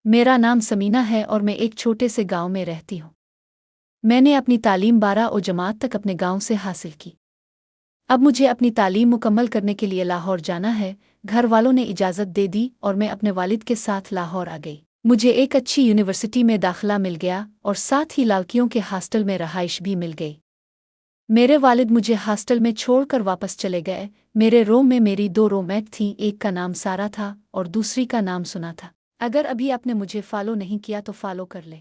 मेरा नाम समीना है और मैं एक छोटे से गांव में रहती हूँ। मैंने अपनी तालीम 12 और जमात तक अपने गांव से हासिल की। अब मुझे अपनी तालीम मुकम्मल करने के लिए लाहौर जाना है। घर वालों ने इजाज़त दे दी और मैं अपने वालिद के साथ लाहौर आ गई। मुझे एक अच्छी यूनिवर्सिटी में दाखिला मिल गया और साथ ही लड़कियों के हॉस्टल में रहाइश भी मिल गई। मेरे वालिद मुझे हॉस्टल में छोड़कर वापस चले गए। मेरे रूम में मेरी 2 रूममेट थीं, एक का नाम सारा था और दूसरी का नाम सुना था। अगर अभी आपने मुझे फॉलो नहीं किया तो फॉलो कर ले।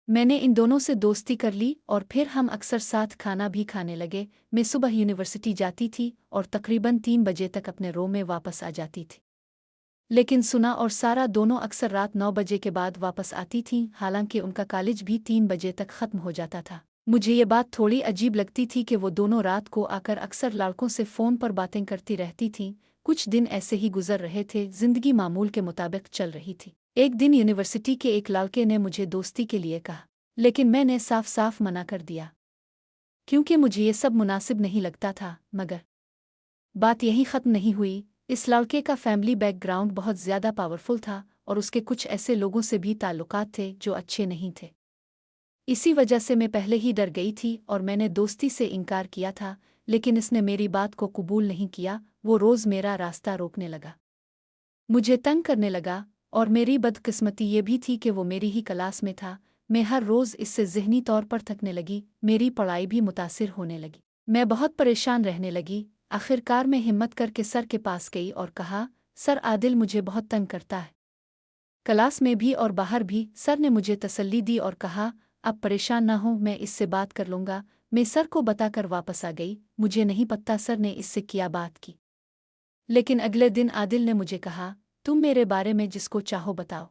मैंने इन दोनों से दोस्ती कर ली और फिर हम अक्सर साथ खाना भी खाने लगे। मैं सुबह यूनिवर्सिटी जाती थी और तकरीबन 3 बजे तक अपने रूम में वापस आ जाती थी। लेकिन सुना और सारा दोनों अक्सर रात 9 बजे के बाद वापस आती थीं, हालांकि उनका कॉलेज भी 3 बजे तक ख़त्म हो जाता था। मुझे ये बात थोड़ी अजीब लगती थी कि वो दोनों रात को आकर अक्सर लड़कों से फ़ोन पर बातें करती रहती थीं। कुछ दिन ऐसे ही गुजर रहे थे, जिंदगी मामूल के मुताबिक चल रही थी। एक दिन यूनिवर्सिटी के एक लड़के ने मुझे दोस्ती के लिए कहा, लेकिन मैंने साफ साफ मना कर दिया क्योंकि मुझे ये सब मुनासिब नहीं लगता था। मगर बात यहीं ख़त्म नहीं हुई। इस लड़के का फैमिली बैकग्राउंड बहुत ज़्यादा पावरफुल था और उसके कुछ ऐसे लोगों से भी ताल्लुकात थे जो अच्छे नहीं थे। इसी वजह से मैं पहले ही डर गई थी और मैंने दोस्ती से इनकार किया था, लेकिन इसने मेरी बात को कबूल नहीं किया। वो रोज़ मेरा रास्ता रोकने लगा, मुझे तंग करने लगा और मेरी बदकिस्मती ये भी थी कि वो मेरी ही क्लास में था। मैं हर रोज़ इससे ज़हनी तौर पर थकने लगी, मेरी पढ़ाई भी मुतासिर होने लगी। मैं बहुत परेशान रहने लगी। आखिरकार मैं हिम्मत करके सर के पास गई और कहा, सर आदिल मुझे बहुत तंग करता है, क्लास में भी और बाहर भी। सर ने मुझे तसल्ली दी और कहा, अब परेशान ना हो, मैं इससे बात कर लूँगा। मैं सर को बताकर वापस आ गई। मुझे नहीं पता सर ने इससे क्या बात की, लेकिन अगले दिन आदिल ने मुझे कहा, तुम मेरे बारे में जिसको चाहो बताओ,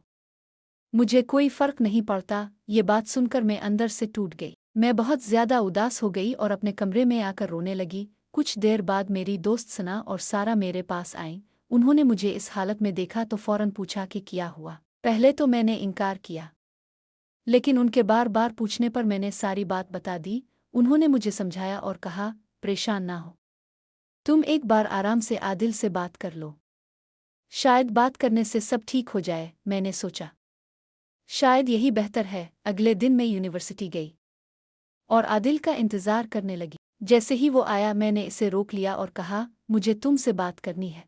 मुझे कोई फ़र्क नहीं पड़ता। ये बात सुनकर मैं अंदर से टूट गई। मैं बहुत ज़्यादा उदास हो गई और अपने कमरे में आकर रोने लगी। कुछ देर बाद मेरी दोस्त सना और सारा मेरे पास आईं। उन्होंने मुझे इस हालत में देखा तो फ़ौरन पूछा कि क्या हुआ। पहले तो मैंने इनकार किया, लेकिन उनके बार बार पूछने पर मैंने सारी बात बता दी। उन्होंने मुझे समझाया और कहा, परेशान ना हो, तुम एक बार आराम से आदिल से बात कर लो, शायद बात करने से सब ठीक हो जाए। मैंने सोचा शायद यही बेहतर है। अगले दिन मैं यूनिवर्सिटी गई और आदिल का इंतज़ार करने लगी। जैसे ही वो आया मैंने इसे रोक लिया और कहा, मुझे तुमसे बात करनी है।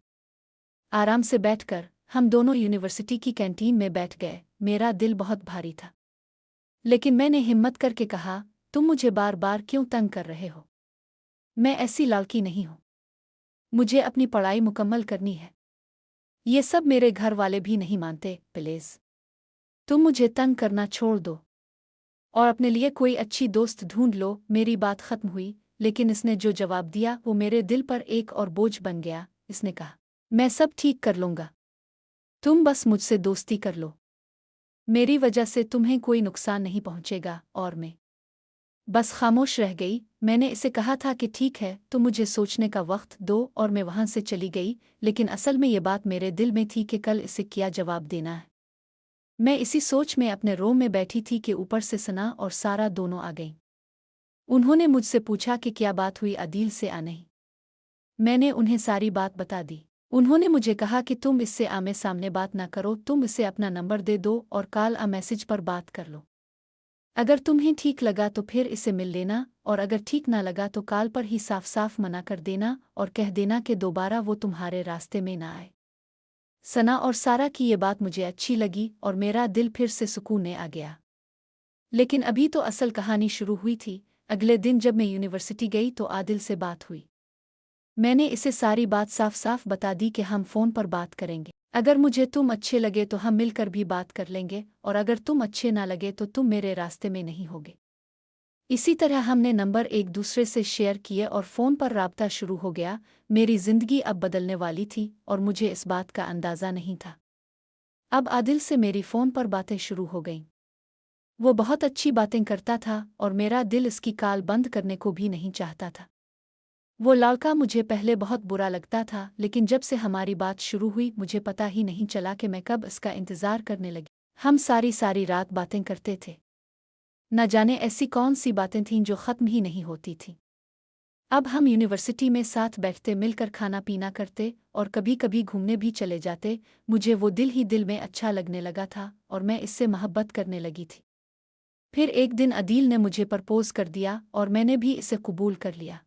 आराम से बैठकर हम दोनों यूनिवर्सिटी की कैंटीन में बैठ गए। मेरा दिल बहुत भारी था, लेकिन मैंने हिम्मत करके कहा, तुम मुझे बार बार क्यों तंग कर रहे हो? मैं ऐसी लड़की नहीं हूँ, मुझे अपनी पढ़ाई मुकम्मल करनी है। ये सब मेरे घर वाले भी नहीं मानते। प्लीज़ तुम मुझे तंग करना छोड़ दो और अपने लिए कोई अच्छी दोस्त ढूंढ लो। मेरी बात खत्म हुई, लेकिन इसने जो जवाब दिया वो मेरे दिल पर एक और बोझ बन गया। इसने कहा, मैं सब ठीक कर लूँगा, तुम बस मुझसे दोस्ती कर लो, मेरी वजह से तुम्हें कोई नुकसान नहीं पहुँचेगा। और मैं बस खामोश रह गई। मैंने इसे कहा था कि ठीक है, तो मुझे सोचने का वक्त दो, और मैं वहाँ से चली गई। लेकिन असल में ये बात मेरे दिल में थी कि कल इसे क्या जवाब देना है। मैं इसी सोच में अपने रूम में बैठी थी कि ऊपर से सना और सारा दोनों आ गईं। उन्होंने मुझसे पूछा कि क्या बात हुई आदिल से आ नहीं। मैंने उन्हें सारी बात बता दी। उन्होंने मुझे कहा कि तुम इससे आमने सामने बात ना करो, तुम इसे अपना नंबर दे दो और कॉल मैसेज पर बात कर लो। अगर तुम्हें ठीक लगा तो फिर इसे मिल लेना, और अगर ठीक ना लगा तो कॉल पर ही साफ साफ मना कर देना और कह देना कि दोबारा वो तुम्हारे रास्ते में ना आए। सना और सारा की ये बात मुझे अच्छी लगी और मेरा दिल फिर से सुकून में आ गया। लेकिन अभी तो असल कहानी शुरू हुई थी। अगले दिन जब मैं यूनिवर्सिटी गई तो आदिल से बात हुई। मैंने इसे सारी बात साफ साफ बता दी कि हम फ़ोन पर बात करेंगे, अगर मुझे तुम अच्छे लगे तो हम मिलकर भी बात कर लेंगे, और अगर तुम अच्छे ना लगे तो तुम मेरे रास्ते में नहीं होगे। इसी तरह हमने नंबर एक दूसरे से शेयर किए और फ़ोन पर राब्ता शुरू हो गया। मेरी ज़िंदगी अब बदलने वाली थी और मुझे इस बात का अंदाज़ा नहीं था। अब आदिल से मेरी फ़ोन पर बातें शुरू हो गईं। वो बहुत अच्छी बातें करता था और मेरा दिल इसकी कॉल बंद करने को भी नहीं चाहता था। वो लड़का मुझे पहले बहुत बुरा लगता था, लेकिन जब से हमारी बात शुरू हुई मुझे पता ही नहीं चला कि मैं कब इसका इंतज़ार करने लगी। हम सारी सारी रात बातें करते थे। न जाने ऐसी कौन सी बातें थीं जो ख़त्म ही नहीं होती थीं। अब हम यूनिवर्सिटी में साथ बैठते, मिलकर खाना पीना करते और कभी कभी घूमने भी चले जाते। मुझे वो दिल ही दिल में अच्छा लगने लगा था और मैं इससे मोहब्बत करने लगी थी। फिर एक दिन अदील ने मुझे प्रपोज कर दिया और मैंने भी इसे कबूल कर लिया।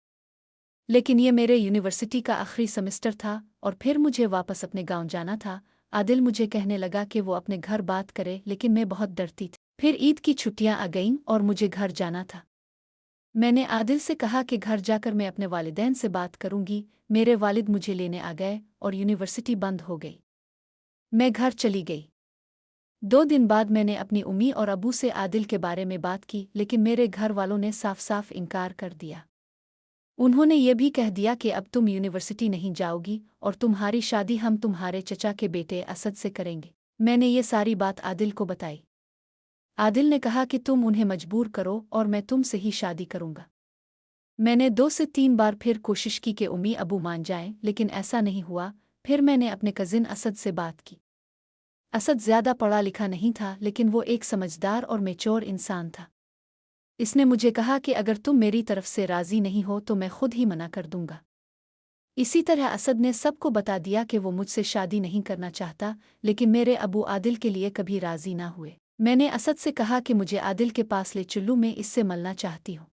लेकिन ये मेरे यूनिवर्सिटी का आखिरी सेमेस्टर था और फिर मुझे वापस अपने गांव जाना था। आदिल मुझे कहने लगा कि वो अपने घर बात करे, लेकिन मैं बहुत डरती थी। फिर ईद की छुट्टियां आ गईं और मुझे घर जाना था। मैंने आदिल से कहा कि घर जाकर मैं अपने वालिदैन से बात करूंगी। मेरे वालिद मुझे लेने आ गए और यूनिवर्सिटी बंद हो गई। मैं घर चली गई। 2 दिन बाद मैंने अपनी उम्मी और अबू से आदिल के बारे में बात की, लेकिन मेरे घर वालों ने साफ साफ इनकार कर दिया। उन्होंने ये भी कह दिया कि अब तुम यूनिवर्सिटी नहीं जाओगी और तुम्हारी शादी हम तुम्हारे चचा के बेटे असद से करेंगे। मैंने ये सारी बात आदिल को बताई। आदिल ने कहा कि तुम उन्हें मजबूर करो और मैं तुमसे ही शादी करूंगा। मैंने 2 से 3 बार फिर कोशिश की कि उम्मी अबू मान जाएं, लेकिन ऐसा नहीं हुआ। फिर मैंने अपने कजिन असद से बात की। असद ज्यादा पढ़ा लिखा नहीं था, लेकिन वो एक समझदार और मेच्योर इंसान था। इसने मुझे कहा कि अगर तुम मेरी तरफ से राजी नहीं हो तो मैं खुद ही मना कर दूंगा। इसी तरह असद ने सबको बता दिया कि वो मुझसे शादी नहीं करना चाहता, लेकिन मेरे अबू आदिल के लिए कभी राजी ना हुए। मैंने असद से कहा कि मुझे आदिल के पास ले चलूं, मैं इससे मिलना चाहती हूँ।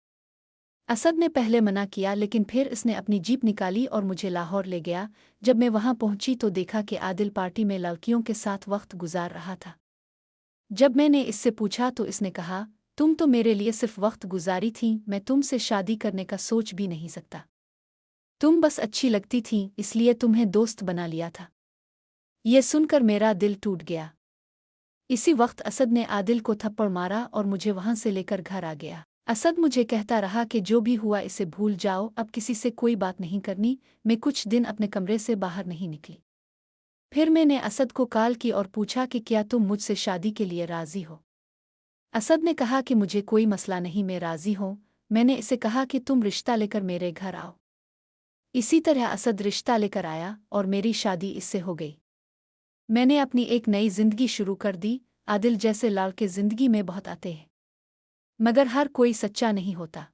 असद ने पहले मना किया, लेकिन फिर इसने अपनी जीप निकाली और मुझे लाहौर ले गया। जब मैं वहां पहुंची तो देखा कि आदिल पार्टी में लड़कियों के साथ वक्त गुजार रहा था। जब मैंने इससे पूछा तो इसने कहा, तुम तो मेरे लिए सिर्फ वक्त गुजारी थी, मैं तुमसे शादी करने का सोच भी नहीं सकता। तुम बस अच्छी लगती थी, इसलिए तुम्हें दोस्त बना लिया था। ये सुनकर मेरा दिल टूट गया। इसी वक्त असद ने आदिल को थप्पड़ मारा और मुझे वहां से लेकर घर आ गया। असद मुझे कहता रहा कि जो भी हुआ इसे भूल जाओ, अब किसी से कोई बात नहीं करनी। मैं कुछ दिन अपने कमरे से बाहर नहीं निकली। फिर मैंने असद को कॉल की और पूछा कि क्या तुम मुझसे शादी के लिए राजी हो। असद ने कहा कि मुझे कोई मसला नहीं, मैं राजी हूँ। मैंने इसे कहा कि तुम रिश्ता लेकर मेरे घर आओ। इसी तरह असद रिश्ता लेकर आया और मेरी शादी इससे हो गई। मैंने अपनी एक नई जिंदगी शुरू कर दी। आदिल जैसे लड़के जिंदगी में बहुत आते हैं, मगर हर कोई सच्चा नहीं होता।